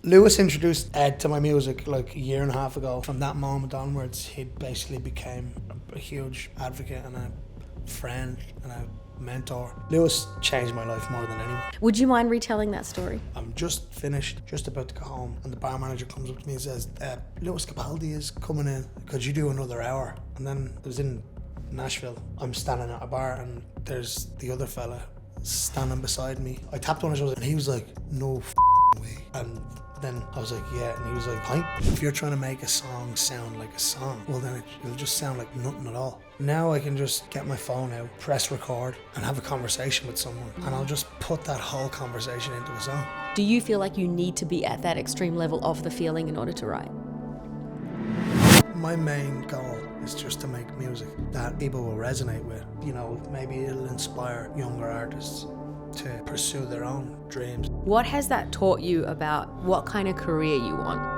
Lewis introduced Ed to my music like a year and a half ago. From that moment onwards, he basically became a huge advocate and a friend and a mentor. Lewis changed my life more than anyone. Would you mind retelling that story? I'm just finished, just about to go home, and the bar manager comes up to me and says, Lewis Capaldi is coming in, could you do another hour? And then it was in Nashville. I'm standing at a bar and there's the other fella standing beside me. I tapped on his shoulder and he was like, no way. And then I was like, yeah, and he was like, "Pint." If you're trying to make a song sound like a song, well then it'll just sound like nothing at all. Now I can just get my phone out, press record, and have a conversation with someone, and I'll just put that whole conversation into a song. Do you feel like you need to be at that extreme level of the feeling in order to write? My main goal is just to make music that people will resonate with. You know, maybe it'll inspire younger artists to pursue their own dreams. What has that taught you about what kind of career you want?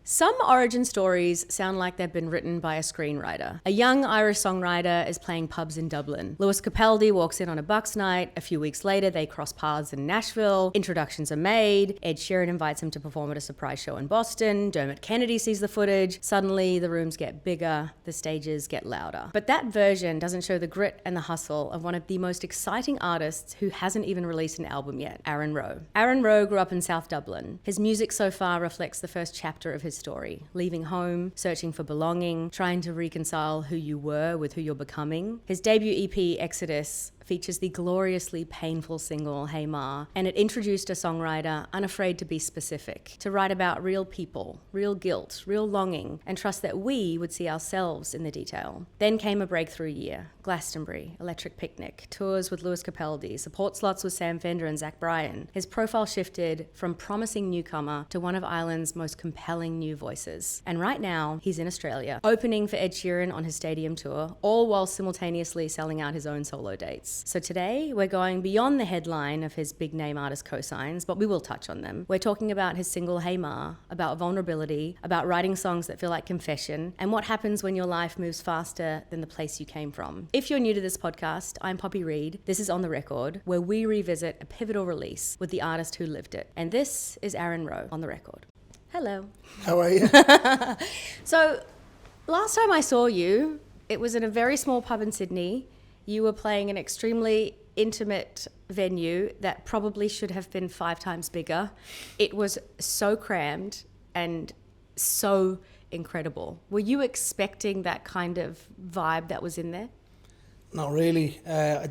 Some origin stories sound like they've been written by a screenwriter. A young Irish songwriter is playing pubs in Dublin. Lewis Capaldi walks in on a Bucks night. A few weeks later, they cross paths in Nashville. Introductions are made. Ed Sheeran invites him to perform at a surprise show in Boston. Dermot Kennedy sees the footage. Suddenly, the rooms get bigger. The stages get louder. But that version doesn't show the grit and the hustle of one of the most exciting artists who hasn't even released an album yet, Aaron Rowe. Aaron Rowe grew up in South Dublin. His music so far reflects the first chapter of his story, leaving home, searching for belonging, trying to reconcile who you were with who you're becoming. His debut EP, Exodus, features the gloriously painful single, Hey Ma, and it introduced a songwriter unafraid to be specific, to write about real people, real guilt, real longing, and trust that we would see ourselves in the detail. Then came a breakthrough year: Glastonbury, Electric Picnic, tours with Lewis Capaldi, support slots with Sam Fender and Zach Bryan. His profile shifted from promising newcomer to one of Ireland's most compelling new voices. And right now, he's in Australia, opening for Ed Sheeran on his stadium tour, all while simultaneously selling out his own solo dates. So today, we're going beyond the headline of his big name artist cosigns, but we will touch on them. We're talking about his single Hey Ma, about vulnerability, about writing songs that feel like confession, and what happens when your life moves faster than the place you came from. If you're new to this podcast, I'm Poppy Reed. This is On The Record, where we revisit a pivotal release with the artist who lived it. And this is Aaron Rowe on The Record. Hello. How are you? So, last time I saw you, it was in a very small pub in Sydney. You were playing an extremely intimate venue that probably should have been 5 times bigger. It was so crammed and so incredible. Were you expecting that kind of vibe that was in there? Not really.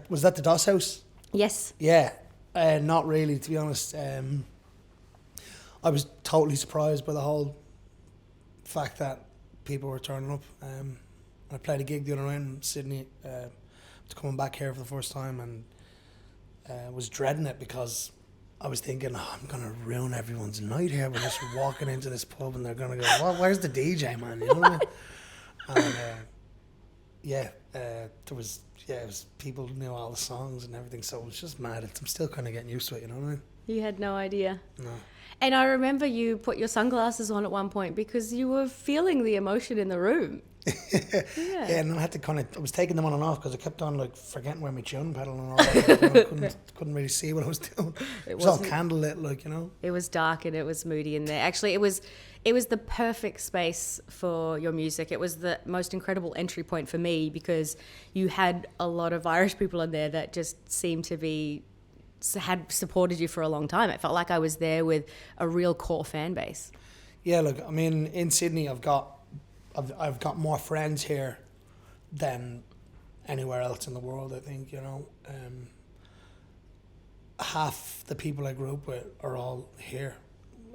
Was that the DOS house? Yes. Yeah, not really, to be honest. I was totally surprised by the whole fact that people were turning up. I played a gig the other night in Sydney, coming back here for the first time, and was dreading it because I was thinking, I'm going to ruin everyone's night here. We're just walking into this pub and they're going to go, where's the DJ, man? You know what I mean? And there was, it was people knew all the songs and everything, so it was just mad. I'm still kind of getting used to it, you know what I mean? You had no idea? No. And I remember you put your sunglasses on at one point because you were feeling the emotion in the room. Yeah, and I had to I was taking them on and off because I kept on like forgetting where my tune pedal and all that. couldn't really see what I was doing. It was all candlelit, like, you know. It was dark and it was moody in there. Actually, it was the perfect space for your music. It was the most incredible entry point for me because you had a lot of Irish people in there that just seemed to had supported you for a long time. It felt like I was there with a real core fan base. Yeah, look, I mean, in Sydney, I've got more friends here than anywhere else in the world, I think, you know. Half the people I grew up with are all here.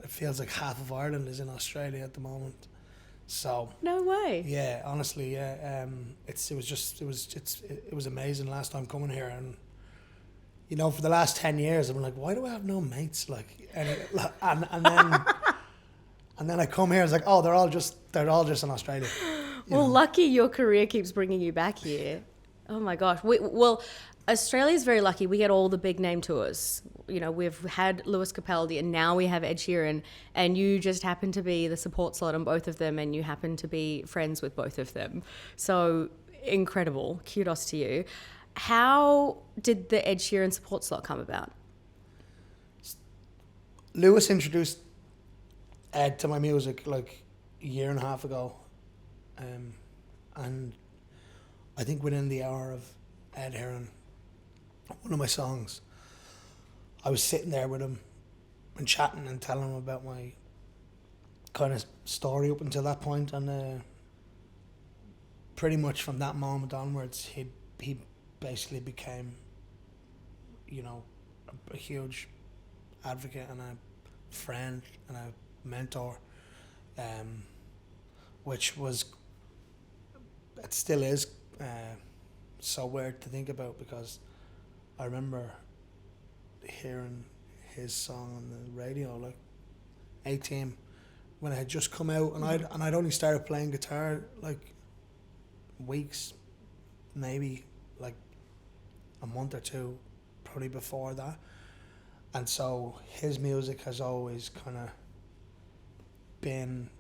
It feels like half of Ireland is in Australia at the moment. So no way. Yeah, honestly, yeah. It was amazing last time coming here, and you know, for the last 10 years, I've been like, why do I have no mates? Like, and then. And then I come here, it's like, oh, they're all just in Australia. Well, lucky your career keeps bringing you back here. Oh my gosh. Well, Australia's very lucky. We get all the big name tours. You know, we've had Lewis Capaldi and now we have Ed Sheeran, and you just happen to be the support slot on both of them, and you happen to be friends with both of them. So incredible. Kudos to you. How did the Ed Sheeran support slot come about? Lewis introduced Ed to my music like a year and a half ago, and I think within the hour of Ed hearing one of my songs, I was sitting there with him and chatting and telling him about my kind of story up until that point, and pretty much from that moment onwards, he basically became, you know, a huge advocate and a friend and a mentor, which was, it still is so weird to think about, because I remember hearing his song on the radio, like 18, when it had just come out, and I'd only started playing guitar like weeks, maybe like a month or two probably before that, and so his music has always kind of been,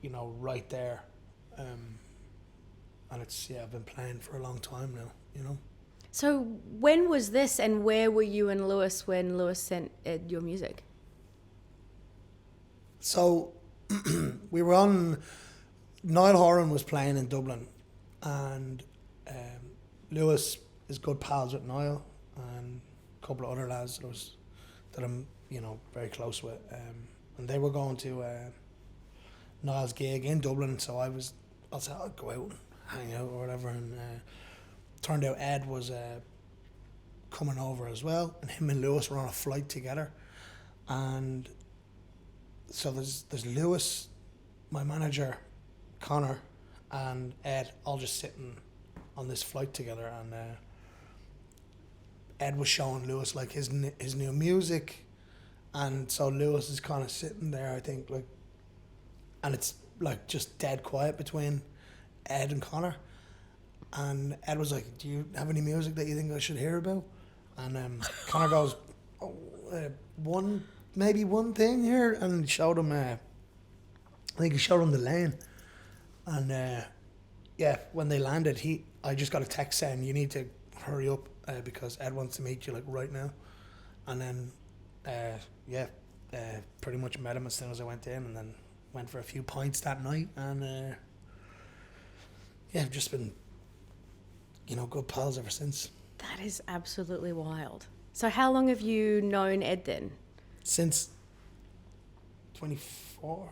you know, right there, and it's, yeah, I've been playing for a long time now, you know. So when was this, and where were you and Lewis when Lewis sent Ed your music? So we were on, Niall Horan was playing in Dublin, and Lewis is good pals with Niall and a couple of other lads that I'm, you know, very close with, and they were going to Niall's gig in Dublin, so I said I'll go out and hang out or whatever, and turned out Ed was coming over as well, and him and Lewis were on a flight together, and so there's Lewis, my manager, Connor, and Ed all just sitting on this flight together, and Ed was showing Lewis like his new music, and so Lewis is kind of sitting there, I think, like, and it's like just dead quiet between Ed and Connor, and Ed was like, "Do you have any music that you think I should hear about?" And Connor goes, "Oh, maybe one thing here," and showed him. I think he showed him The Lane, and yeah, when they landed, I just got a text saying, "You need to hurry up because Ed wants to meet you like right now," and then pretty much met him as soon as I went in, and then went for a few pints that night, and yeah, I've just been, you know, good pals ever since. That is absolutely wild. So how long have you known Ed then? Since 24.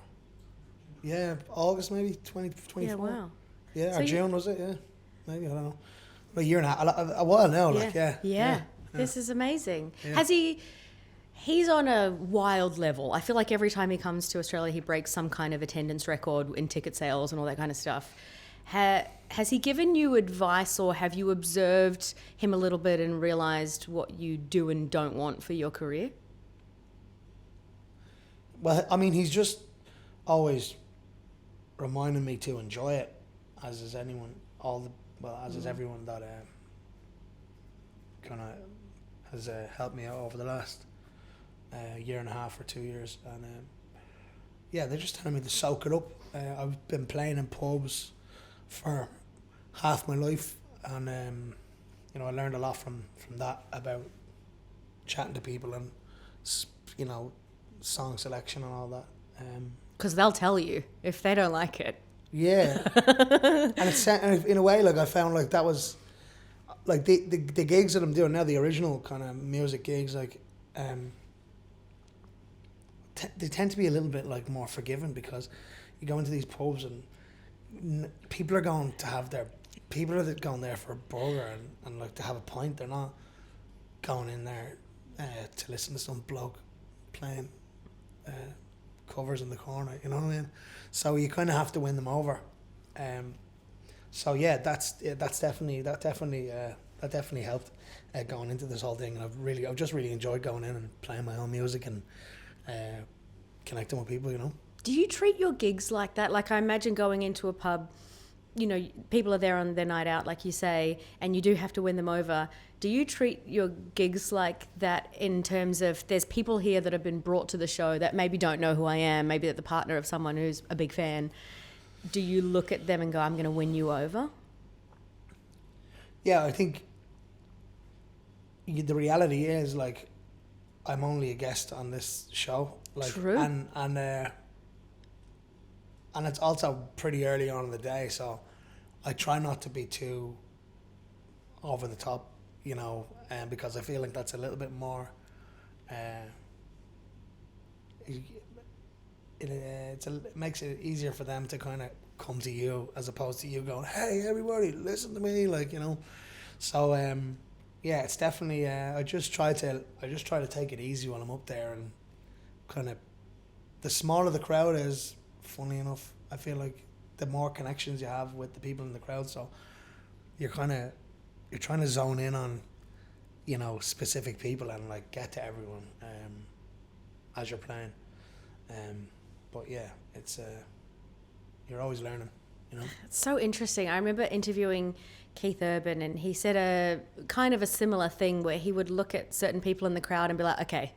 Yeah, August maybe, 2024. Yeah, wow. Yeah, So or June was it? Yeah, maybe, I don't know. A year and a half, a while now, like, yeah. This is amazing. Yeah. He's on a wild level. I feel like every time he comes to Australia, he breaks some kind of attendance record in ticket sales and all that kind of stuff. Has he given you advice, or have you observed him a little bit and realised what you do and don't want for your career? Well, I mean, he's just always reminding me to enjoy it, as is anyone, as is everyone that kind of has helped me out over the last year and a half or 2 years, and yeah, they're just telling me to soak it up. I've been playing in pubs for half my life, and you know, I learned a lot from that about chatting to people and, you know, song selection and all that. Because they'll tell you if they don't like it. Yeah, and in a way, like, I found like that was like the gigs that I'm doing now, the original kind of music gigs, like they tend to be a little bit like more forgiving, because you go into these pubs and people are going there for a burger and like to have a pint. They're not going in there to listen to some bloke playing covers in the corner, you know what I mean? So you kind of have to win them over. So yeah, that definitely helped going into this whole thing, and I've just really enjoyed going in and playing my own music and connecting with people, you know. Do you treat your gigs like that? Like, I imagine going into a pub, you know, people are there on their night out, like you say, and you do have to win them over. Do you treat your gigs like that, in terms of there's people here that have been brought to the show that maybe don't know who I am, maybe they're the partner of someone who's a big fan. Do you look at them and go, I'm going to win you over? Yeah, I think the reality is, like, I'm only a guest on this show. Like, True. And it's also pretty early on in the day, so I try not to be too over the top, you know, because I feel like that's a little bit more. It makes it easier for them to kind of come to you as opposed to you going, "Hey, everybody, listen to me," like, you know. So yeah, it's definitely. I just try to take it easy when I'm up there, and kind of the smaller the crowd is. Funny enough, I feel like the more connections you have with the people in the crowd. So you're trying to zone in on, you know, specific people and like get to everyone as you're playing. But yeah, it's you're always learning, you know. It's so interesting. I remember interviewing Keith Urban, and he said a kind of a similar thing where he would look at certain people in the crowd and be like, okay,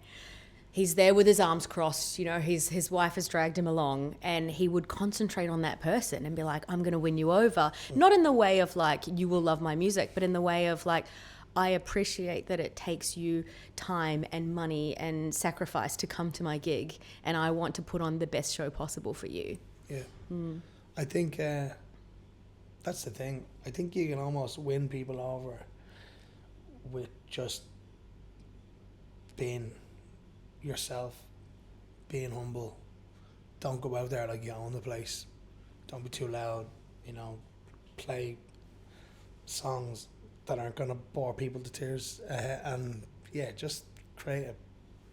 he's there with his arms crossed, you know, his wife has dragged him along, and he would concentrate on that person and be like, I'm going to win you over. Not in the way of like, you will love my music, but in the way of like, I appreciate that it takes you time and money and sacrifice to come to my gig, and I want to put on the best show possible for you. Yeah. I think that's the thing. I think you can almost win people over with just being yourself, being humble. Don't go out there like you own the place. Don't be too loud, you know. Play songs that aren't going to bore people to tears, and yeah, just create a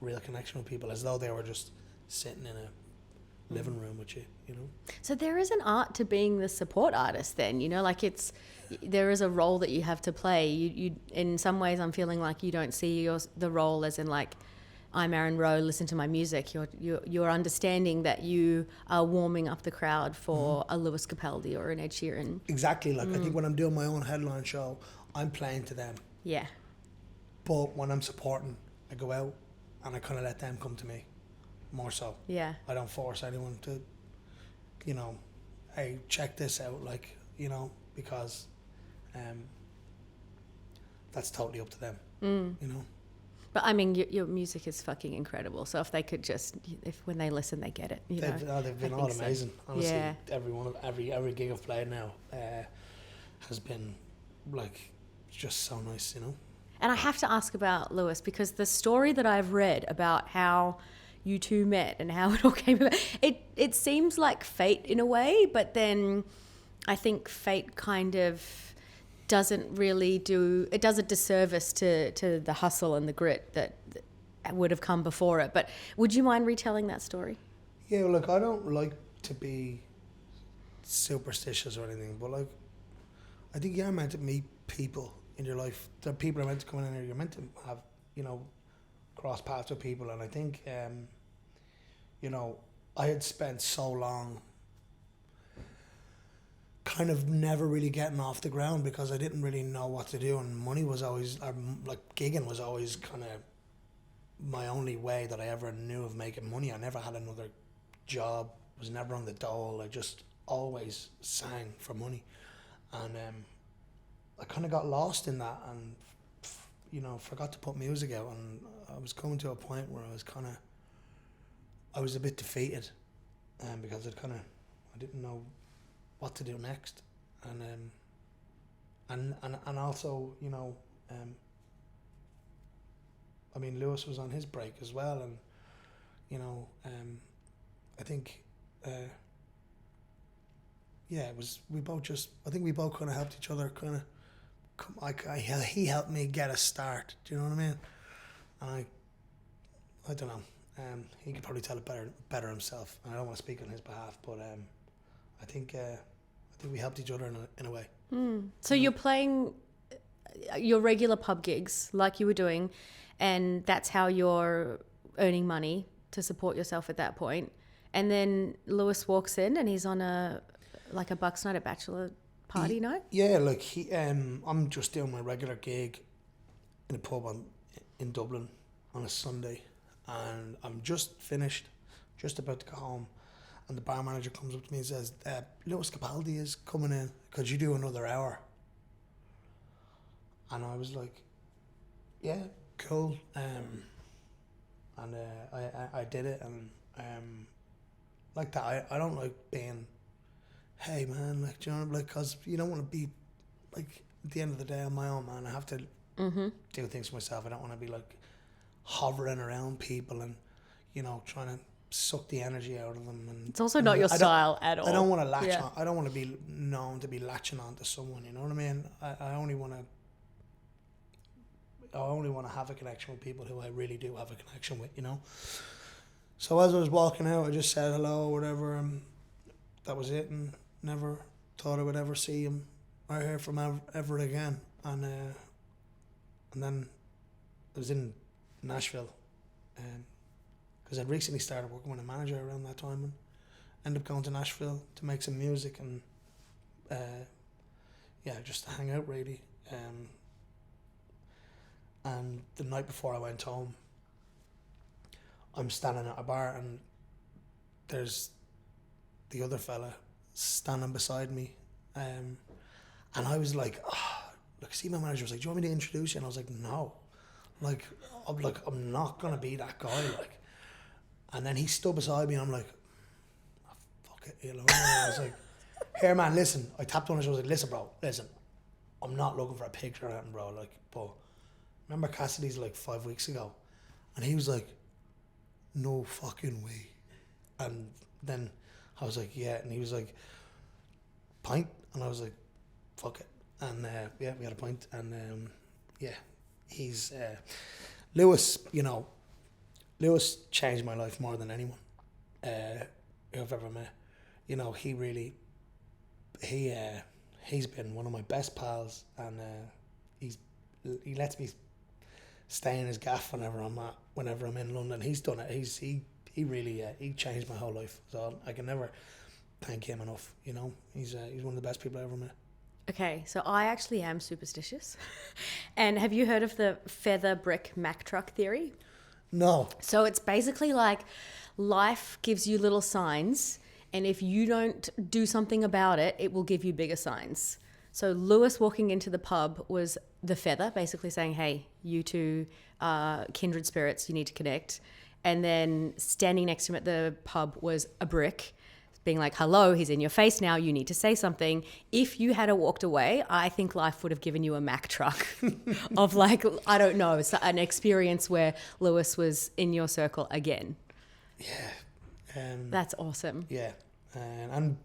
real connection with people as though they were just sitting in a living room with you, you know. So there is an art to being the support artist then, you know, like there is a role that you have to play. You in some ways I'm feeling like you don't see the role as in like, I'm Aaron Rowe, listen to my music. You're understanding that you are warming up the crowd for a Lewis Capaldi or an Ed Sheeran. Exactly. Like I think when I'm doing my own headline show, I'm playing to them. Yeah. But when I'm supporting, I go out and I kind of let them come to me more so. Yeah. I don't force anyone to, you know, hey, check this out, like, you know, because that's totally up to them, you know. But I mean, your music is fucking incredible. So if they could when they listen, they get it. They've been all amazing. So. Honestly, yeah. every gig I've played now has been like just so nice, you know. And I have to ask about Lewis, because the story that I've read about how you two met and how it all came about, it seems like fate in a way, but then I think fate kind of doesn't really does a disservice to the hustle and the grit that would have come before it. But would you mind retelling that story? Yeah, look, I don't like to be superstitious or anything, but like, I think you're meant to meet people in your life. The people are meant to come in here. You're meant to have, you know, cross paths with people. And I think, you know, I had spent so long kind of never really getting off the ground because I didn't really know what to do, and money was always, like gigging was always kind of my only way that I ever knew of making money. I never had another job, was never on the dole. I just always sang for money, and I kind of got lost in that, and you know, forgot to put music out, and I was coming to a point where I was a bit defeated, because I didn't know what to do next, and also, you know, I mean, Lewis was on his break as well, and you know, I think yeah, it was, I think we both kind of helped each other kind of, he helped me get a start, do you know what I mean? And I don't know, he could probably tell it better himself, and I don't want to speak on his behalf, but I think we helped each other in a way. So you're playing your regular pub gigs like you were doing, and that's how you're earning money to support yourself at that point. And then Lewis walks in and he's on a Bucks night, a bachelor party night? Yeah, like I'm just doing my regular gig in a pub in Dublin on a Sunday, and I'm just finished, just about to go home. And the bar manager comes up to me and says, Lewis Capaldi is coming in. Could you do another hour? And I was like, yeah, cool. and I did it, and like that. I don't like being, hey man, like, do you know, like, because you don't want to be, like, at the end of the day, I'm my own man. I have to do things for myself. I don't want to be like hovering around people and, you know, trying to suck the energy out of them. And It's also not your style at all. I don't want to latch on. I don't want to be known to be latching on to someone. You know what I mean? I only want to have a connection with people who I really do have a connection with. You know. So as I was walking out, I just said hello or whatever, and that was it. And never thought I would ever see him or hear from him ever again. And then I was in Nashville, because I'd recently started working with a manager around that time, and ended up going to Nashville to make some music and just to hang out really. And the night before I went home, I'm standing at a bar and there's the other fella standing beside me, and I was like, look, see, my manager was like, do you want me to introduce you? And I was like, no, I'm not gonna be that guy, like. And then he stood beside me and I'm like, oh, fuck it, you know. And I was like, here man, listen. I tapped on his shoulder, I was like, listen bro, listen, I'm not looking for a picture or anything, bro, like, but remember Cassidy's like 5 weeks ago? And he was like, no fucking way. And then I was like, yeah. And he was like, pint? And I was like, fuck it. And we had a pint. And he's Lewis. You know, Lewis changed my life more than anyone who I've ever met. You know, he's been one of my best pals, and he lets me stay in his gaff whenever I'm in London. He's done it. He really he changed my whole life. So I can never thank him enough. You know, he's one of the best people I ever met. Okay, so I actually am superstitious. And have you heard of the feather brick Mack truck theory? No. So it's basically like life gives you little signs, and if you don't do something about it, it will give you bigger signs. So Lewis walking into the pub was the feather, basically saying, hey, you two are kindred spirits, you need to connect. And then standing next to him at the pub was a brick, being like, hello, he's in your face now, you need to say something. If you had walked away, I think life would have given you a Mack truck of like, I don't know, an experience where Lewis was in your circle again. Yeah. That's awesome. Yeah. And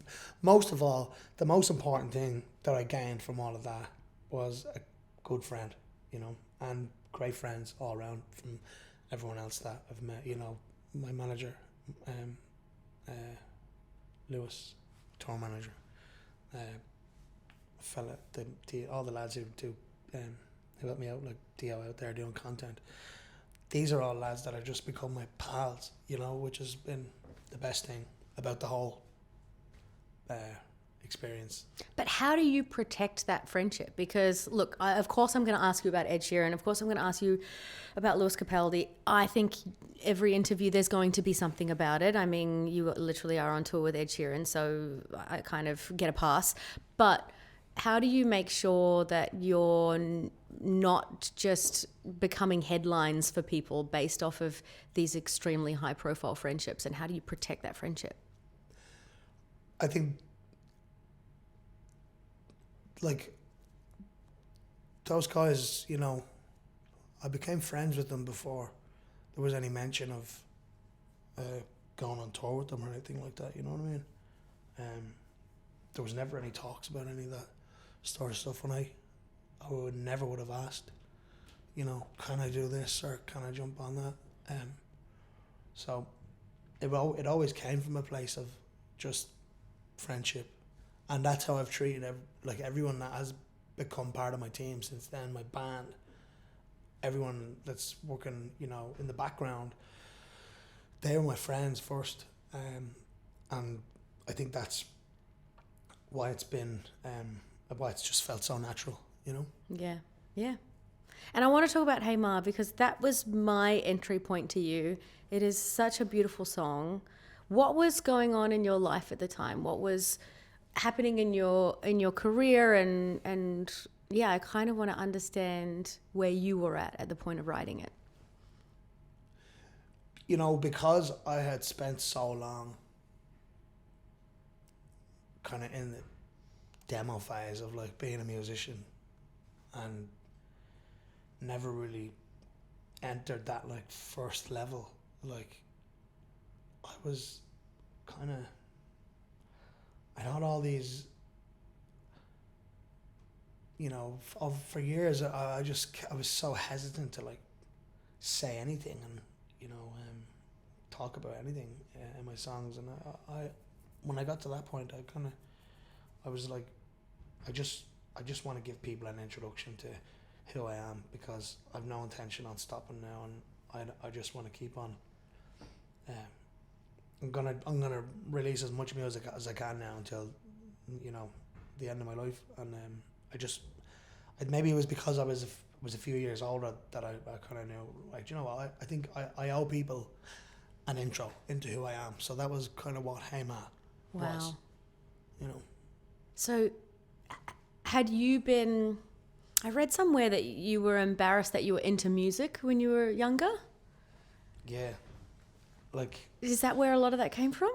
most of all, the most important thing that I gained from all of that was a good friend, you know, and great friends all around from everyone else that I've met, you know, my manager, Lewis, tour manager, fella, all the lads who help me out, like Dio out there doing content. These are all lads that have just become my pals, you know, which has been the best thing about the whole experience. But how do you protect that friendship? Because look, of course I'm going to ask you about Ed Sheeran. Of course I'm going to ask you about Lewis Capaldi. I think every interview there's going to be something about it. I mean, you literally are on tour with Ed Sheeran, so I kind of get a pass. But how do you make sure that you're not just becoming headlines for people based off of these extremely high profile friendships, and how do you protect that friendship? I think, like, those guys, you know, I became friends with them before there was any mention of going on tour with them or anything like that, you know what I mean? There was never any talks about any of that sort of stuff, and I never would have asked, you know, can I do this or can I jump on that? So it always came from a place of just friendship, and that's how I've treated everyone that has become part of my team since then, my band, everyone that's working, you know, in the background. They were my friends first, and I think that's why it's been why it's just felt so natural, you know. Yeah. And I want to talk about Hey Ma, because that was my entry point to you. It is such a beautiful song. What was going on in your life at the time? What was happening in your career? And yeah, I kind of want to understand where you were at the point of writing it. you know, because I had spent so long kind of in the demo phase of like being a musician and never really entered that like first level, like I was kind of, I had all these, you know, for years I was so hesitant to like say anything and, you know, talk about anything in my songs. And I when I got to that point, I was like, I just want to give people an introduction to who I am, because I've no intention on stopping now, and I just want to keep on. I'm gonna release as much music as I can now until, you know, the end of my life. And maybe it was because I was a few years older that I kind of knew, like, you know what, I think I owe people an intro into who I am. So that was kind of what Hey Ma was, you know. So had you been, I read somewhere that you were embarrassed that you were into music when you were younger? Yeah. Like, is that where a lot of that came from?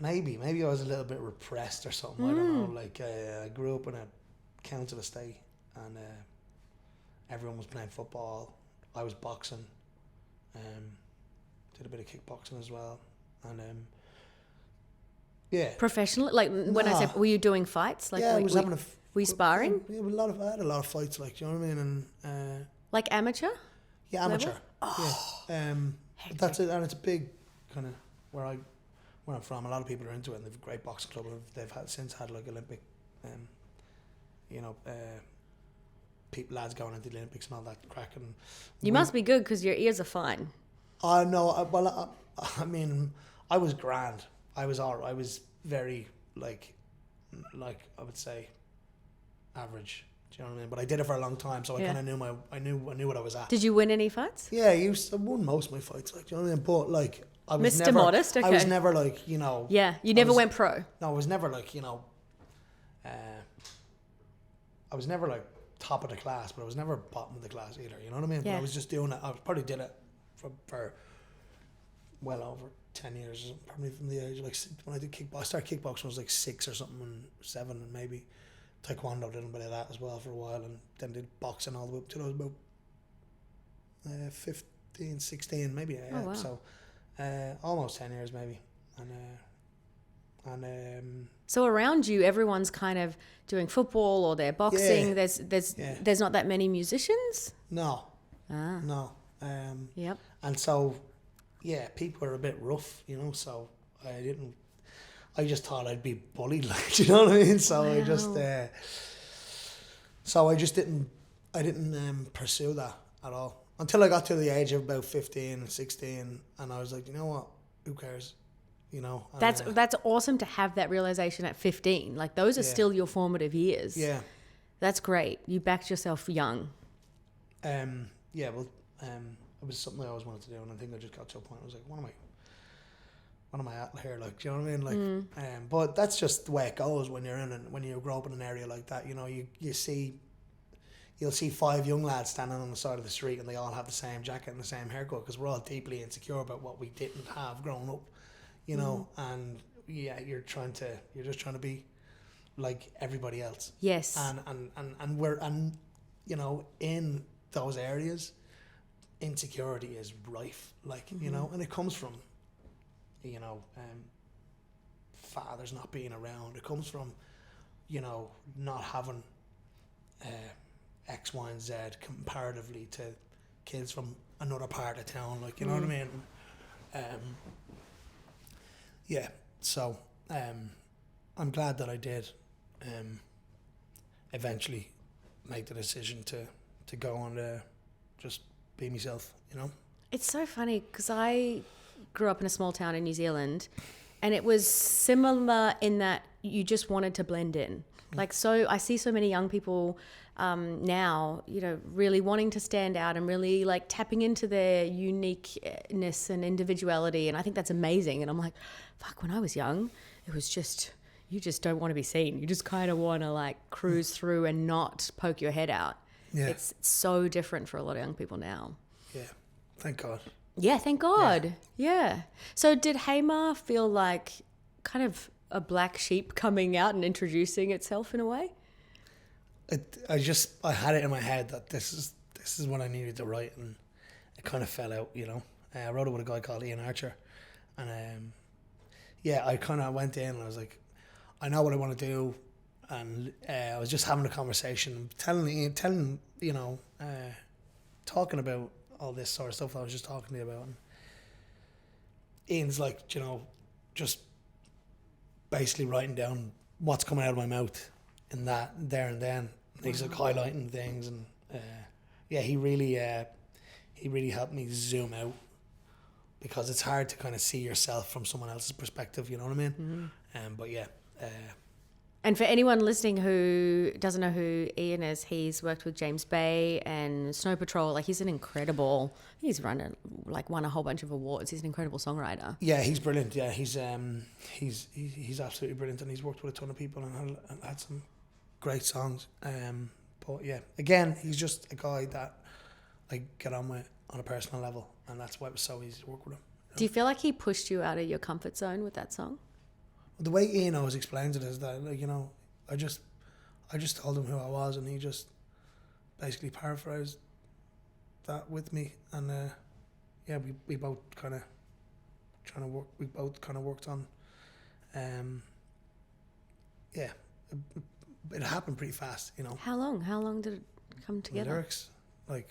Maybe I was a little bit repressed or something. I don't know. Like, I grew up in a council estate, and everyone was playing football. I was boxing. Did a bit of kickboxing as well, and yeah. Professionally, like when I said, were you doing fights? Like, yeah, I was having were you sparring? Yeah, I had a lot of fights. Like, do you know what I mean? And like amateur? Yeah, amateur. Level? Oh. Yeah. That's it, and it's a big kind of where I'm from. A lot of people are into it, and they've a great boxing club. They've since had like Olympic, you know, lads going into the Olympics and all that crack. And you must be good because your ears are fine. No, I mean, I was grand. I was all right. I was very like I would say average. Do you know what I mean? But I did it for a long time, so I kind of knew I knew what I was at. Did you win any fights? Yeah, I won most of my fights. Like, do you know what I mean? But like, I was Mr. never Modest. Okay. I was never like, you know. Yeah, you never went pro. No, I was never like, you know. I was never like top of the class, but I was never bottom of the class either. You know what I mean? Yeah. But I was just doing it. I probably did it for well over 10 years, probably from the age of like, when I did I started kickboxing when I was like 6 or something, and 7, and maybe taekwondo, did a bit of that as well for a while, and then did boxing all the way up till I was about 15, 16 maybe. Wow. So almost 10 years maybe. And so around you, everyone's kind of doing football or they're boxing. Yeah. There's not that many musicians. No. Ah. No. Yep. And so, yeah, people are a bit rough, you know. So I just thought I'd be bullied, like, do you know what I mean? So wow. I just didn't pursue that at all until I got to the age of about 15, 16, and I was like, you know what? Who cares? You know. And, that's awesome to have that realization at 15. Like, those are still your formative years. Yeah. That's great. You backed yourself young. Yeah. Well, it was something I always wanted to do, and I think I just got to a point. I was like, what am I at here? Like, do you know what I mean? Like, but that's just the way it goes when you grow up in an area like that. You know, you'll see 5 young lads standing on the side of the street, and they all have the same jacket and the same haircut, because we're all deeply insecure about what we didn't have growing up. You know, and yeah, you're just trying to be like everybody else. Yes. And we're you know, in those areas, insecurity is rife. Like, you know, and it comes from, you know, fathers not being around. It comes from, you know, not having X, Y, and Z comparatively to kids from another part of town. Like, you know what I mean? Yeah, so I'm glad that I did eventually make the decision to go and just be myself, you know? It's so funny because I grew up in a small town in New Zealand, and it was similar in that you just wanted to blend in. Like, so I see so many young people now, you know, really wanting to stand out and really like tapping into their uniqueness and individuality. And I think that's amazing. And I'm like, fuck, when I was young, it was just, you just don't want to be seen. You just kind of want to like cruise through and not poke your head out. Yeah. It's so different for a lot of young people now. Yeah. Thank God. Yeah, thank God. Yeah. So did Hamer feel like kind of a black sheep coming out and introducing itself in a way? I had it in my head that this is what I needed to write, and it kind of fell out, you know. I wrote it with a guy called Ian Archer, and I kind of went in and I was like, I know what I want to do, and I was just having a conversation, telling you know, talking about all this sort of stuff that I was just talking to you about. And Ian's like, you know, just basically writing down what's coming out of my mouth in that there and then. And he's like highlighting things, and he really helped me zoom out, because it's hard to kind of see yourself from someone else's perspective, you know what I mean? But yeah. And for anyone listening who doesn't know who Ian is, he's worked with James Bay and Snow Patrol. Like, he's won a whole bunch of awards. He's an incredible songwriter. Yeah, he's brilliant. Yeah, he's absolutely brilliant, and he's worked with a ton of people and had some great songs. But yeah, again, he's just a guy that I get on with on a personal level, and that's why it was so easy to work with him. Do you feel like he pushed you out of your comfort zone with that song? The way Ian always explains it is that, like, you know, I just told him who I was, and he just basically paraphrased that with me, and we both kind of worked on, it happened pretty fast, you know. How long did it come together? The lyrics, like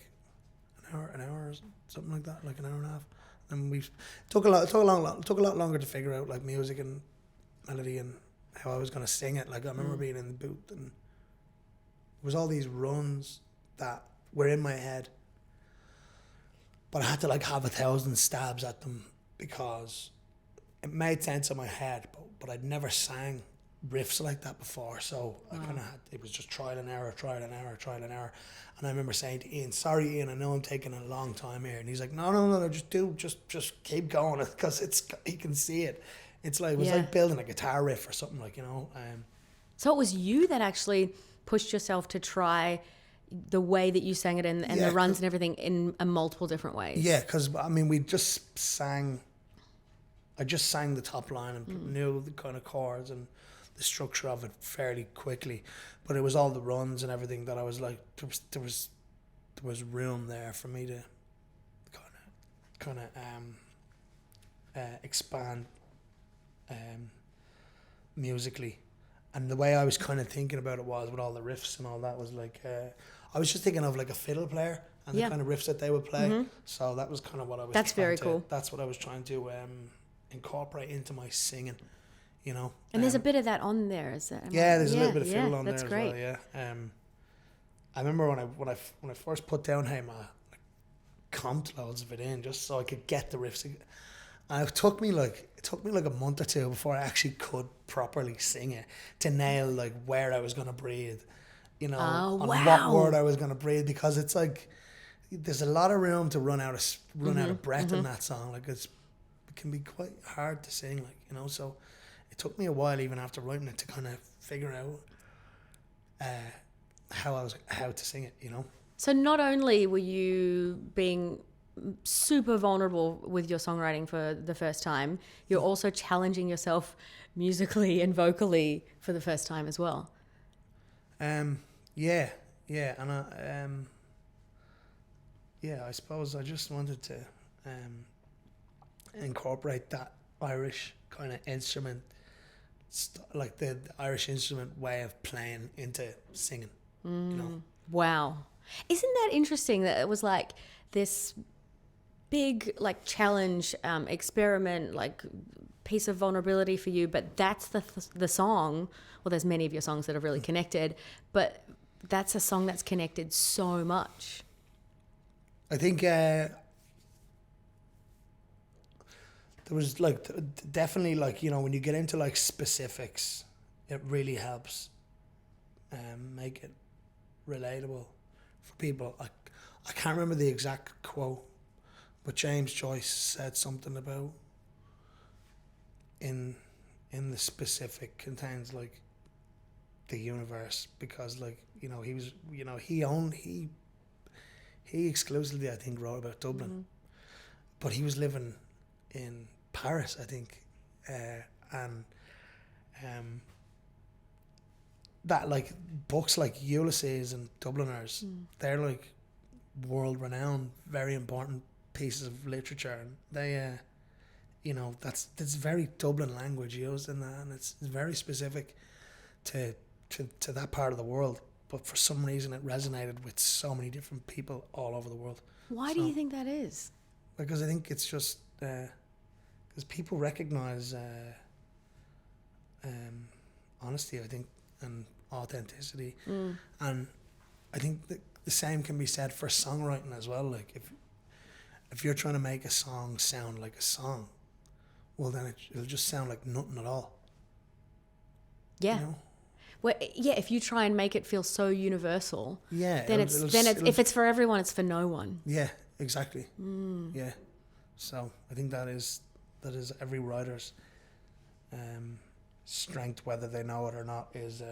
an hour or something like that, like an hour and a half, and we took a lot longer to figure out, like, music and melody and how I was going to sing it. Like, I remember being in the booth, and it was all these runs that were in my head, but I had to, like, have 1,000 stabs at them, because it made sense in my head, but I'd never sang riffs like that before, so I kind of had, it was just trial and error, and I remember saying to Ian, sorry Ian, I know I'm taking a long time here, and he's like, no, just keep going, because he can see it. It's like, it was like building a guitar riff or something, like, you know. So it was you that actually pushed yourself to try the way that you sang it and the runs and everything in multiple different ways. Yeah, because, I mean, I just sang the top line and knew the kind of chords and the structure of it fairly quickly, but it was all the runs and everything that I was like, there was room there for me to kind of expand musically. And the way I was kind of thinking about it was, with all the riffs and all that, was like, I was just thinking of like a fiddle player and the kind of riffs that they would play. So that was kind of what I was cool. That's what I was trying to incorporate into my singing, you know. And there's a bit of that on there, is there? There's a little bit of fiddle on there as great. well, yeah. I remember when I first put down Hey Ma, I comped loads of it in just so I could get the riffs. And it took me like a month or two before I actually could properly sing it, to nail like where I was gonna breathe, you know, on what word I was gonna breathe, because it's like there's a lot of room to run out of breath in that song. Like, it can be quite hard to sing, like, you know. So it took me a while, even after writing it, to kind of figure out how to sing it, you know. So not only were you being super vulnerable with your songwriting for the first time, you're also challenging yourself musically and vocally for the first time as well. And I suppose I just wanted to incorporate that Irish kind of instrument, like the Irish instrument way of playing, into singing, you know. Wow. Isn't that interesting that it was like this big like challenge, experiment, like piece of vulnerability for you, but that's the song. Well, there's many of your songs that are really connected, but that's a song that's connected so much. I think there was like definitely, like, you know, when you get into like specifics, it really helps make it relatable for people. I can't remember the exact quote, but James Joyce said something about in the specific contains like the universe, because, like, you know, he was, you know, he exclusively, I think, wrote about Dublin, but he was living in Paris, I think, and that like books like Ulysses and Dubliners, they're like world renowned, very important pieces of literature, and they that's very Dublin language used in that, and it's very specific to that part of the world, but for some reason it resonated with so many different people all over the world. Why do you think that is? Because I think it's just because people recognize honesty, I think, and authenticity, and I think that the same can be said for songwriting as well. Like if you're trying to make a song sound like a song, well then it'll just sound like nothing at all. Yeah. You know? Well, yeah, if you try and make it feel so universal, then it'll if it's for everyone, it's for no one. Yeah, exactly. Yeah, so I think that is every writer's strength, whether they know it or not, is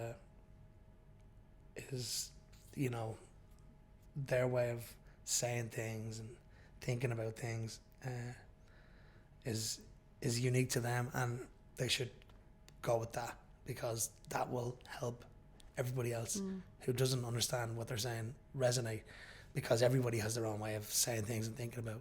their way of saying things and thinking about things is unique to them, and they should go with that, because that will help everybody else who doesn't understand what they're saying resonate, because everybody has their own way of saying things and thinking about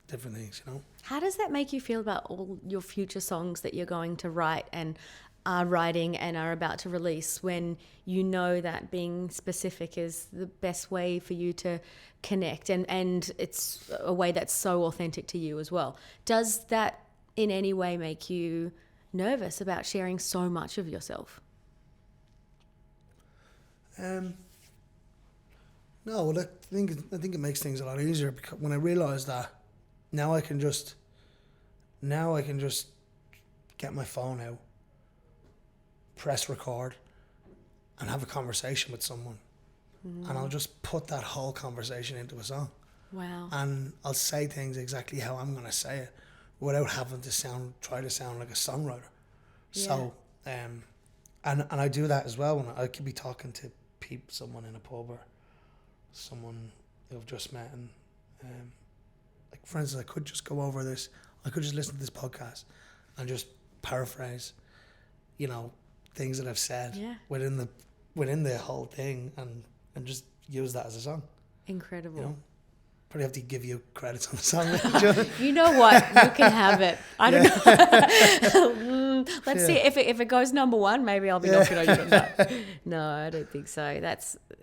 different things, you know. How does that make you feel about all your future songs that you're going to write and are writing and are about to release, when you know that being specific is the best way for you to connect, and it's a way that's so authentic to you as well? Does that in any way make you nervous about sharing so much of yourself? No, well, I think it makes things a lot easier, because when I realised that now I can just get my phone out, press record, and have a conversation with someone, and I'll just put that whole conversation into a song. Wow. And I'll say things exactly how I'm going to say it, without having to try to sound like a songwriter. Yeah. So, and I do that as well when I could be talking to someone in a pub or someone who I've just met, and like, for instance, I could just go over this. I could just listen to this podcast and just paraphrase, things that I've said within the whole thing, and just use that as a song. Incredible. Probably have to give you credits on the song. You know what? You can have it. I don't know. Let's see if it goes number one. Maybe I'll be knocking on your door. No, I don't think so.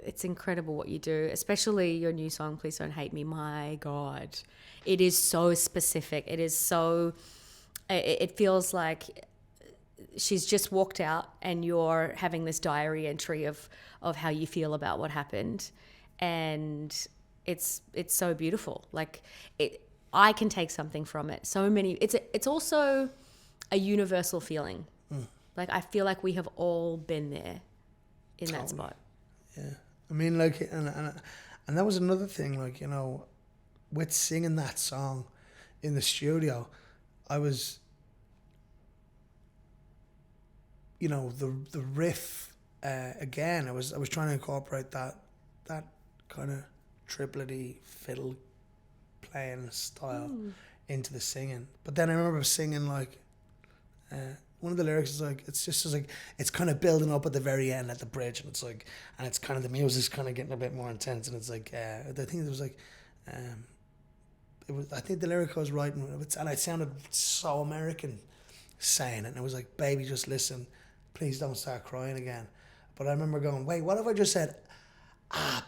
It's incredible what you do, especially your new song, "Please Don't Hate Me." My God, it is so specific. It is so. It feels like she's just walked out, and you're having this diary entry of how you feel about what happened, and it's so beautiful. Like, I can take something from it. So many. It's also a universal feeling. Like, I feel like we have all been there in that spot. Yeah, I mean, like, and that was another thing. Like, with singing that song in the studio, I was, the riff again. I was trying to incorporate that kind of triplety fiddle playing style into the singing. But then I remember singing like one of the lyrics is like, it's kind of building up at the very end at the bridge, and it's kind of, the music's kind of getting a bit more intense, and it's like I think it was like I think the lyric I was writing, and it sounded so American saying it, and it was like, "Baby, just listen, please don't start crying again." But I remember going, wait, what if I just said,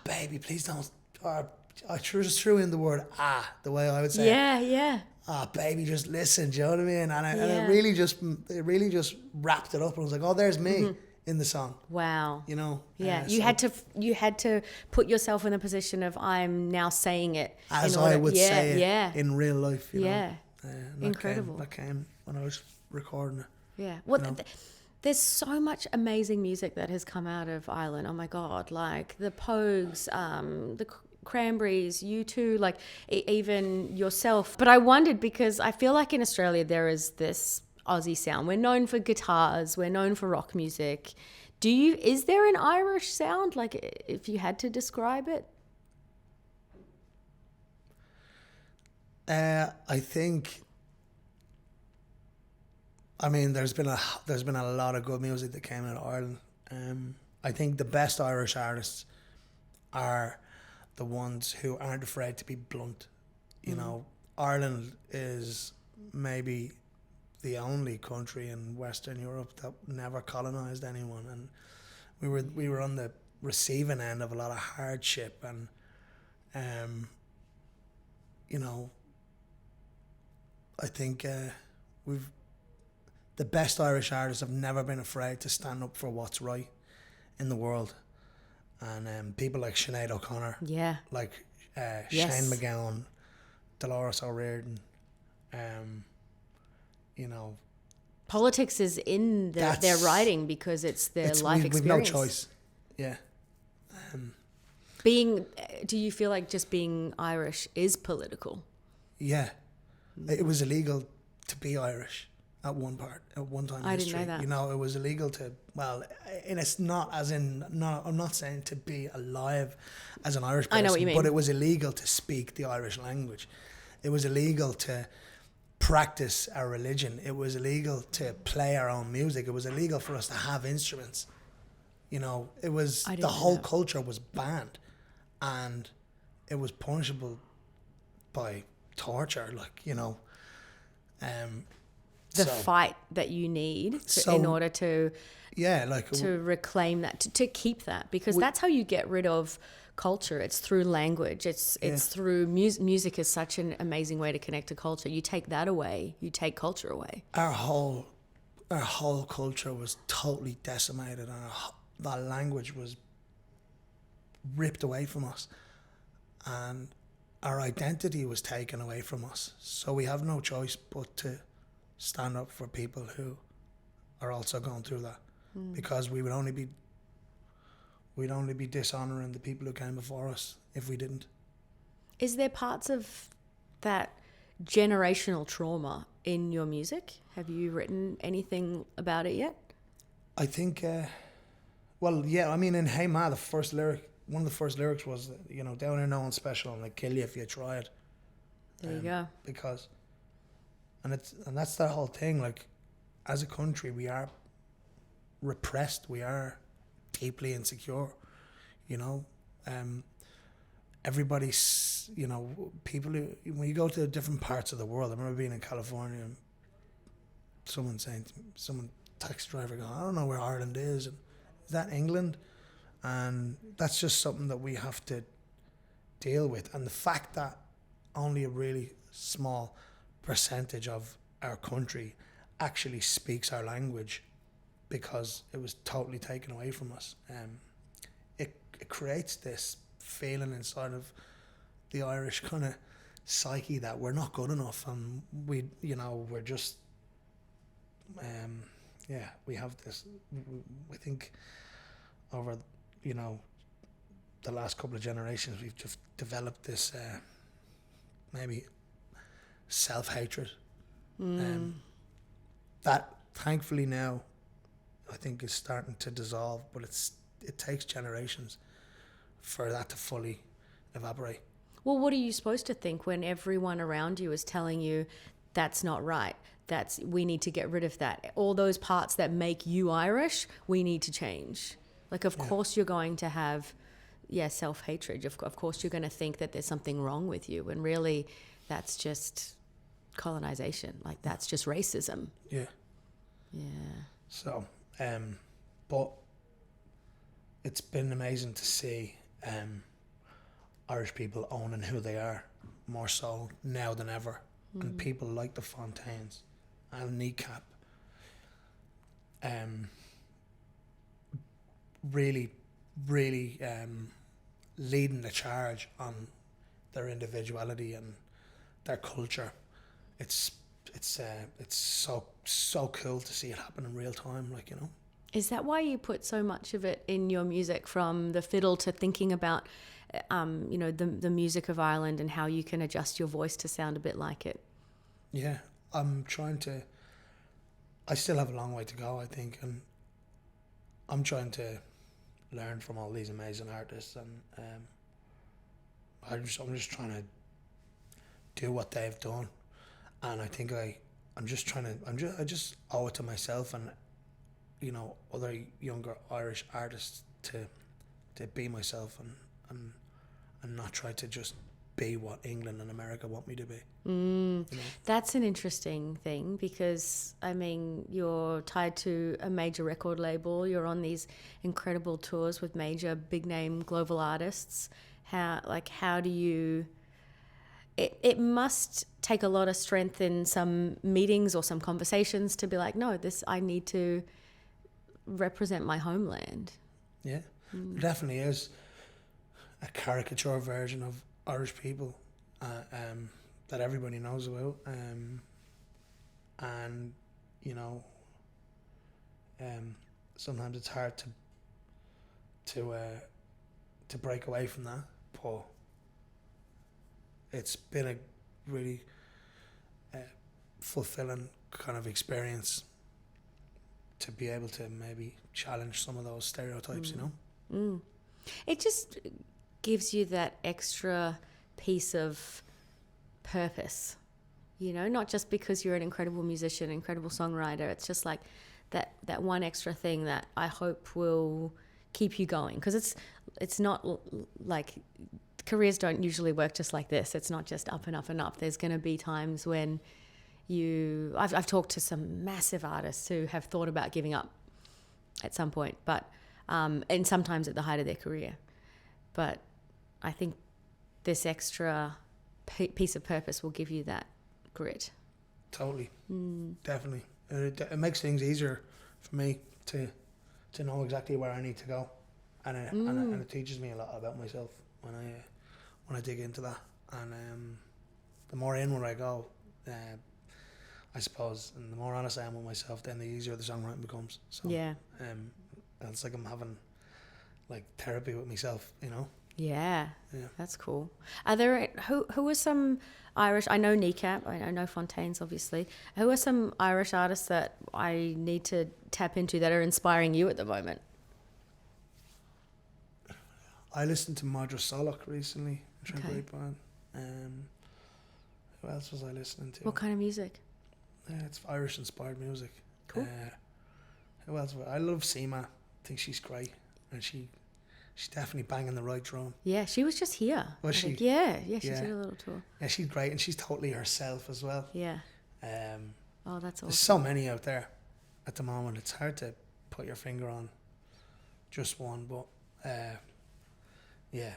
"Baby, please don't," or I just threw in the word the way I would say it. Yeah. Baby, just listen, do you know what I mean? And it really just wrapped it up, and I was like, oh, there's me in the song. Wow. Yeah. You had to put yourself in the position of, I'm now saying it as I would say it in real life. Yeah. Incredible. That came when I was recording it. Yeah. Well, there's so much amazing music that has come out of Ireland. Oh my God. Like the Pogues, the Cranberries, you too, like even yourself. But I wondered, because I feel like in Australia there is this Aussie sound. We're known for guitars. We're known for rock music. Is there an Irish sound? Like, if you had to describe it? I think. I mean, there's been a lot of good music that came out of Ireland. I think the best Irish artists are the ones who aren't afraid to be blunt. You know, Ireland is maybe the only country in Western Europe that never colonized anyone, and we were on the receiving end of a lot of hardship, and you know, I think the best Irish artists have never been afraid to stand up for what's right in the world, and people like Sinead O'Connor, like Shane MacGowan, Dolores O'Riordan, you know. Politics is in their writing because it's their life experience. We've no choice. Yeah. Do you feel like just being Irish is political? Yeah. It was illegal to be Irish at one time in I history. didn't know that. You know, it was illegal to, well, and it's not as in, no, I'm not saying to be alive as an Irish person. I know what you mean. But it was illegal to speak the Irish language. It was illegal to practice our religion. It was illegal to play our own music. It was illegal for us to have instruments. You know, it was, the whole culture was banned, and it was punishable by torture, like, you know. The fight that you need in order to reclaim that, to keep that, because that's how you get rid of culture. It's through language. It's through music is such an amazing way to connect to culture. You take that away, you take culture away. Our whole culture was totally decimated, and our language was ripped away from us, and our identity was taken away from us. So we have no choice but to stand up for people who are also going through that, because we'd only be dishonouring the people who came before us if we didn't. Is there parts of that generational trauma in your music? Have you written anything about it yet? I think, well, yeah, I mean, in Hey Ma, one of the first lyrics was, you know, down here no one's special and I'd kill you if you tried. There you go. Because, and that's that whole thing, like, as a country, we are repressed, we are deeply insecure, you know. Everybody's, you know, people who, when you go to different parts of the world, I remember being in California and some taxi driver going, I don't know where Ireland is, and is that England? And that's just something that we have to deal with. And the fact that only a really small percentage of our country actually speaks our language because it was totally taken away from us, it creates this feeling inside of the Irish kind of psyche that we're not good enough, and we're just we have this, we think over, you know, the last couple of generations, we've just developed this maybe self-hatred, that thankfully now I think is starting to dissolve, but it takes generations for that to fully evaporate. Well, what are you supposed to think when everyone around you is telling you that's not right? We need to get rid of that. All those parts that make you Irish, we need to change. Like, of course you're going to have, self-hatred. Of course you're going to think that there's something wrong with you, when really that's just colonization. Like, that's just racism. Yeah. Yeah. So, but it's been amazing to see Irish people owning who they are more so now than ever. And people like the Fontaines and Kneecap really leading the charge on their individuality and their culture. It's so cool to see it happen in real time, like, you know. Is that why you put so much of it in your music, from the fiddle to thinking about the music of Ireland and how you can adjust your voice to sound a bit like it? Yeah, I still have a long way to go, I think, and I'm trying to learn from all these amazing artists, and I'm just trying to do what they've done, and I think I'm just trying to I just owe it to myself and other younger Irish artists to be myself and not try to just be what England and America want me to be. That's an interesting thing because, I mean, you're tied to a major record label. You're on these incredible tours with major big-name global artists. How do you... It must take a lot of strength in some meetings or some conversations to be like, no, I need to represent my homeland. Yeah, there definitely is a caricature version of Irish people that everybody knows about, and sometimes it's hard to break away from that, but it's been a really fulfilling kind of experience to be able to maybe challenge some of those stereotypes, It just gives you that extra piece of purpose, not just because you're an incredible musician, incredible songwriter. It's just like that one extra thing that I hope will keep you going, because it's not like careers don't usually work just like this. It's not just up and up and up. There's going to be times when I've talked to some massive artists who have thought about giving up at some point, but and sometimes at the height of their career. But I think this extra piece of purpose will give you that grit. Totally, definitely. It makes things easier for me to know exactly where I need to go, and it teaches me a lot about myself when I dig into that. And the more inward I go, I suppose, and the more honest I am with myself, then the easier the songwriting becomes. So yeah, it's like I'm having like therapy with myself, Yeah, that's cool. Are there who are some Irish? I know Kneecap. I know Fontaine's obviously. Who are some Irish artists that I need to tap into that are inspiring you at the moment? I listened to Madra Solak recently. Great band. Who else was I listening to? What kind of music? It's Irish inspired music. Cool. Who else? I love Seema. I think she's great, and she's definitely banging the right drum. Yeah, she was just here. Was she? Yeah, she did a little tour. Yeah, she's great, and she's totally herself as well. Yeah. Oh, that's awesome. There's so many out there at the moment. It's hard to put your finger on just one, but yeah,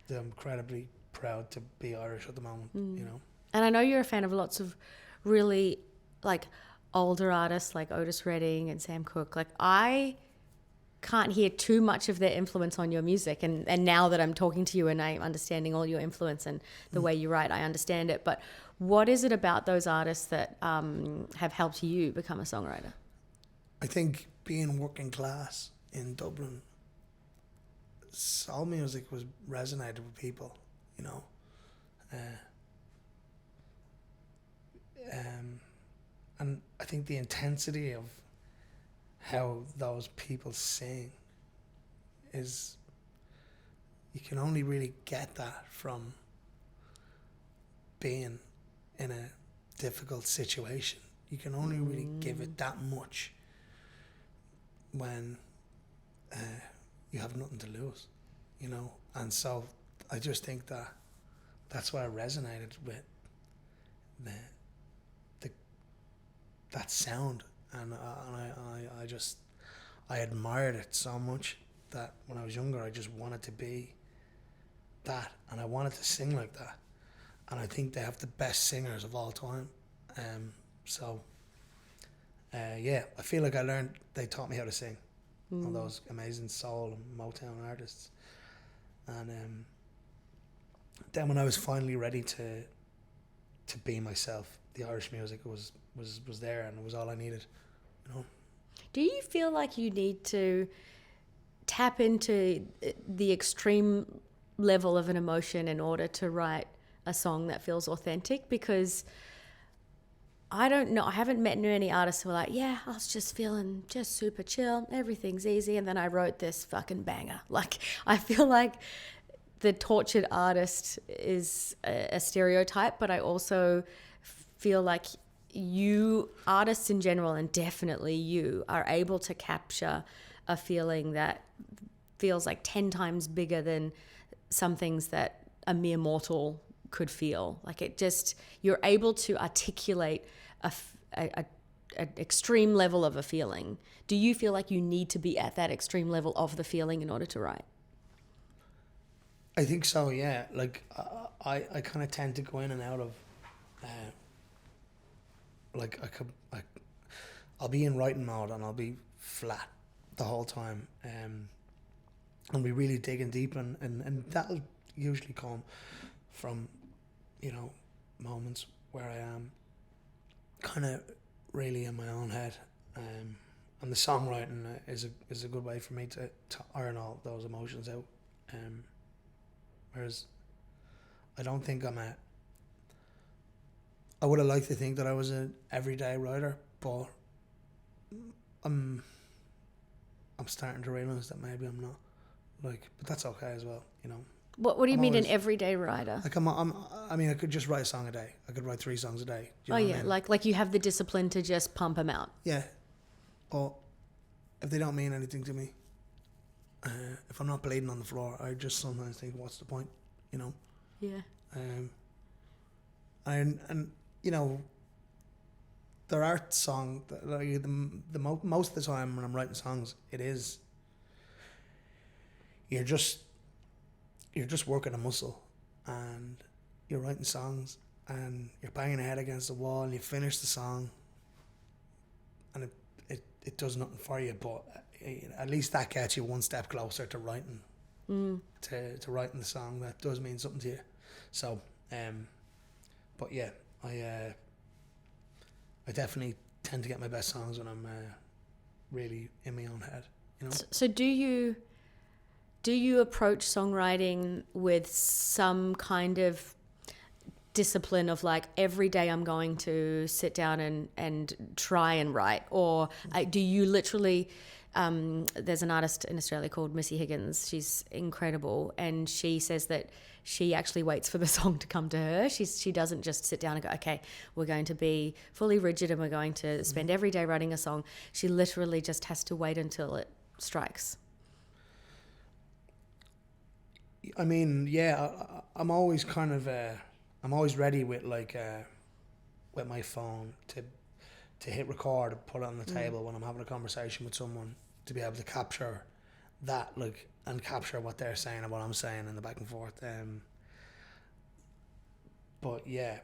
I'm incredibly proud to be Irish at the moment. And I know you're a fan of lots of really like older artists like Otis Redding and Sam Cooke. Like I can't hear too much of their influence on your music, and now that I'm talking to you and I'm understanding all your influence and the way you write, I understand it. But what is it about those artists that have helped you become a songwriter? I think being working class in Dublin, soul music was resonated with people, and I think the intensity of how those people sing is, you can only really get that from being in a difficult situation. You can only really give it that much when you have nothing to lose, and so I just think that's why I resonated with that sound, and I admired it so much that when I was younger I just wanted to be that, and I wanted to sing like that, and I think they have the best singers of all time. I feel like they taught me how to sing. All those amazing soul and Motown artists, and then when I was finally ready to be myself, the Irish music was there, and it was all I needed. Do you feel like you need to tap into the extreme level of an emotion in order to write a song that feels authentic? Because I don't know, I haven't met any artists who are like, yeah, I was just feeling just super chill, everything's easy, and then I wrote this fucking banger. Like, I feel like the tortured artist is a stereotype, but I also feel like you, artists in general, and definitely you, are able to capture a feeling that feels like 10 times bigger than some things that a mere mortal could feel. Like it just, you're able to articulate an extreme level of a feeling. Do you feel like you need to be at that extreme level of the feeling in order to write? I think so, yeah. Like, I kind of tend to go in and out of, like, I'll be in writing mode and I'll be flat the whole time. And be really digging deep, and that'll usually come from, you know, moments where I am kind of really in my own head. And the songwriting is a good way for me to iron all those emotions out. Whereas I don't think I would have liked to think that I was an everyday writer, but I'm starting to realise that maybe I'm not. Like, but that's okay as well, you know. What do you mean an everyday writer? Like I mean, I could just write a song a day. I could write 3 songs a day. Do you know what I mean? like you have the discipline to just pump them out. Yeah, but if they don't mean anything to me, if I'm not bleeding on the floor, I just sometimes think, what's the point, you know? Yeah. And you know, there are songs that, like, most of the time when I'm writing songs, it is you're just working a muscle, and you're writing songs and you're banging your head against the wall and you finish the song and it does nothing for you, but at least that gets you one step closer to writing to writing the song that does mean something to you. So but yeah, I definitely tend to get my best songs when I'm really in my own head, you know. So do you approach songwriting with some kind of discipline of like, every day I'm going to sit down and try and write? Or do you literally, there's an artist in Australia called Missy Higgins. She's incredible. And she says that she actually waits for the song to come to her. She doesn't just sit down and go, okay, we're going to be fully rigid and we're going to spend every day writing a song. She literally just has to wait until it strikes. I mean, yeah, I'm always kind of, I'm always ready with with my phone to hit record and put it on the table when I'm having a conversation with someone, to be able to capture that, like, and capture what they're saying and what I'm saying in the back and forth. But yeah,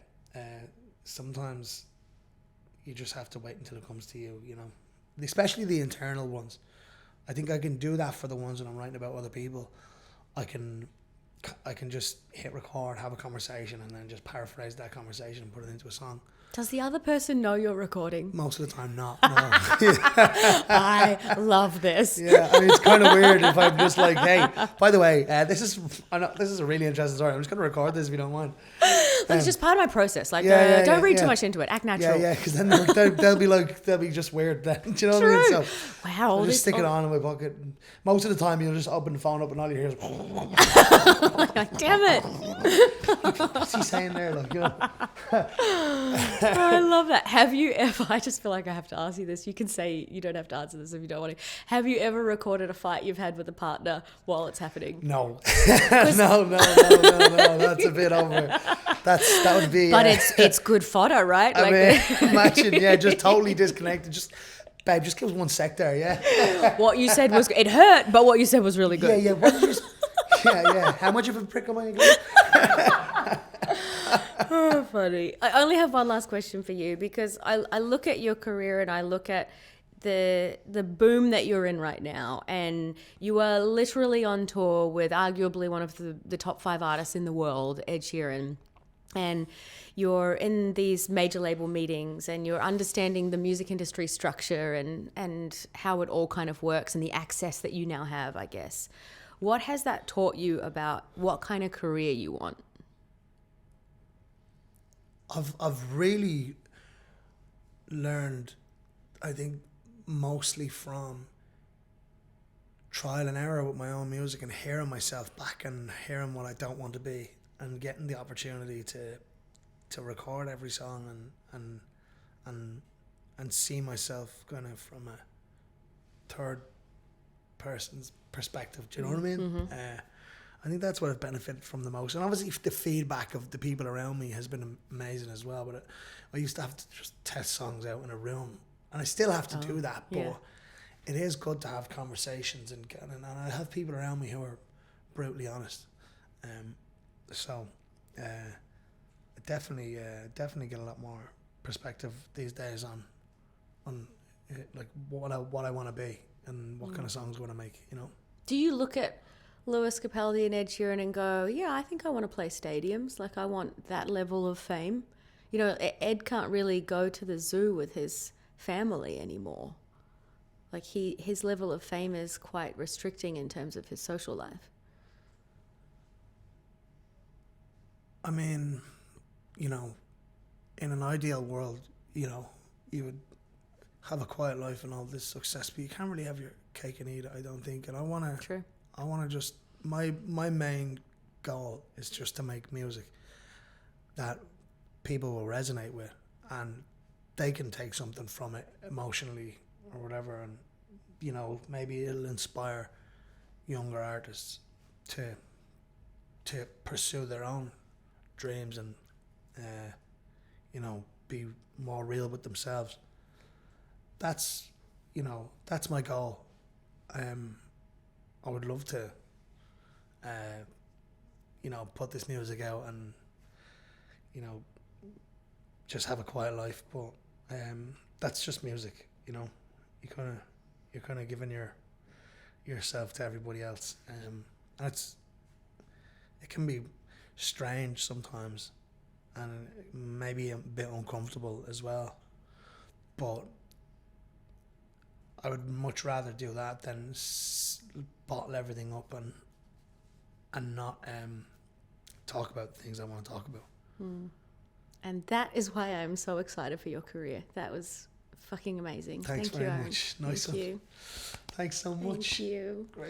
sometimes you just have to wait until it comes to you, you know, especially the internal ones. I think I can do that for the ones that I'm writing about other people. I can just hit record, have a conversation, and then just paraphrase that conversation and put it into a song. Does the other person know you're recording? Most of the time, not. No. I love this. Yeah, I mean, it's kind of weird if I'm just like, hey, by the way, this is a really interesting story. I'm just going to record this if you don't mind. It's just part of my process. Like, don't read too much into it. Act natural. Yeah, because then they'll be just weird then. Do you know what I mean? So, wow. I'll just stick it on in my pocket. Most of the time, you'll just open the phone up and all you hear is, damn it. what's he saying there? Like, you know. I love that. Have you ever, I just feel like I have to ask you this. You can say you don't have to answer this if you don't want to. Have you ever recorded a fight you've had with a partner while it's happening? No. No. That's a bit over. That would be. But it's good fodder, right? I mean, imagine, just totally disconnected. Babe, just give us one sec there, yeah. What you said it hurt, but what you said was really good. Yeah. What did you yeah. How much of a prick am I going? Oh, funny. I only have one last question for you, because I look at your career and I look at the boom that you're in right now, and you are literally on tour with arguably one of the top 5 artists in the world, Ed Sheeran. And you're in these major label meetings and you're understanding the music industry structure and how it all kind of works and the access that you now have, I guess. What has that taught you about what kind of career you want? I've really learned, I think, mostly from trial and error with my own music and hearing myself back and hearing what I don't want to be and getting the opportunity to record every song and see myself kind of from a third person's perspective. Do you know what I mean? Mm-hmm. I think that's what I've benefited from the most. And obviously the feedback of the people around me has been amazing as well. But I used to have to just test songs out in a room. And I still have to do that. But yeah. it is good to have conversations and I have people around me who are brutally honest. So I definitely get a lot more perspective these days on like what I want to be and what kind of songs I want to make, you know. Do you look at Lewis Capaldi and Ed Sheeran and go, yeah, I think I want to play stadiums. Like, I want that level of fame. You know, Ed can't really go to the zoo with his family anymore. Like, his level of fame is quite restricting in terms of his social life. I mean, you know, in an ideal world, you know, you would have a quiet life and all this success, but you can't really have your cake and eat it, I don't think. And I want to just, my main goal is just to make music that people will resonate with and they can take something from it emotionally or whatever, and, you know, maybe it'll inspire younger artists to pursue their own dreams and, you know, be more real with themselves. That's, you know, that's my goal. I would love to, you know, put this music out and, you know, just have a quiet life. But that's just music, you know. You're kind of giving yourself to everybody else, and it can be strange sometimes, and maybe a bit uncomfortable as well. But I would much rather do that than bottle everything up and not talk about the things I want to talk about. And that is why I'm so excited for your career. That was fucking amazing. Thanks Thank you, very Aaron. much. Nice Thank one. you. Thanks so much. Thank you. Great.